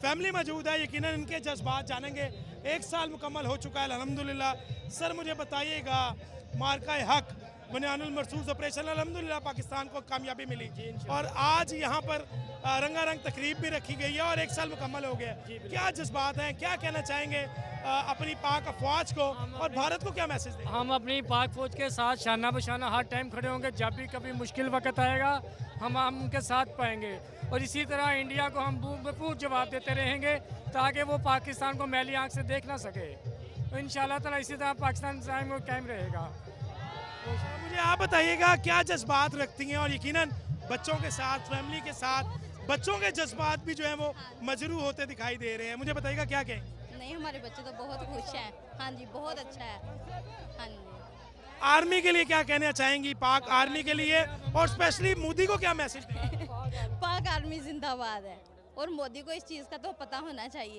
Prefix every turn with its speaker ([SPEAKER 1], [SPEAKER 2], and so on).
[SPEAKER 1] Family मौजूद है, यकीनन इनके जज्बात जानेंगे। 1 साल मुकम्मल हो चुका है अल्हम्दुलिल्लाह। सर मुझे बताइएगा, मार्का हक बुनियानुल मरसूस ऑपरेशन अल्हम्दुलिल्लाह पाकिस्तान को कामयाबी मिली और आज यहाँ पर रंगारंग तकरीब भी रखी गई है और 1 साल मुकम्मल हो गया। क्या जज्बात हैं, क्या कहना चाहेंगे अपनी पाक अफवाज को और भारत को क्या मैसेज दें?
[SPEAKER 2] हम अपनी पाक फौज के साथ शाना बशाना हर टाइम खड़े होंगे। जब भी कभी मुश्किल वक्त आएगा हम उनके साथ पाएंगे और इसी तरह इंडिया को हम भरपूर जवाब देते रहेंगे ताकि वो पाकिस्तान को मैली आंख से देख ना सके। तो इंशाल्लाह ताला इसी तरह पाकिस्तान कायम रहेगा।
[SPEAKER 1] मुझे आप बताइएगा क्या जज्बात रखती हैं और यकीनन बच्चों के साथ, फैमिली के साथ, बच्चों के जज्बात भी जो है वो मजरू होते दिखाई दे रहे हैं। मुझे बताइएगा क्या कहें?
[SPEAKER 3] नहीं, हमारे बच्चे तो बहुत खुश हैं। हाँ जी, बहुत अच्छा है। हाँ जी।
[SPEAKER 1] आर्मी के लिए क्या कहना चाहेंगी, पाक आर्मी के लिए, और स्पेशली मोदी को क्या मैसेज दें?
[SPEAKER 3] पाक आर्मी जिंदाबाद है और मोदी को इस चीज़ का तो पता होना चाहिए।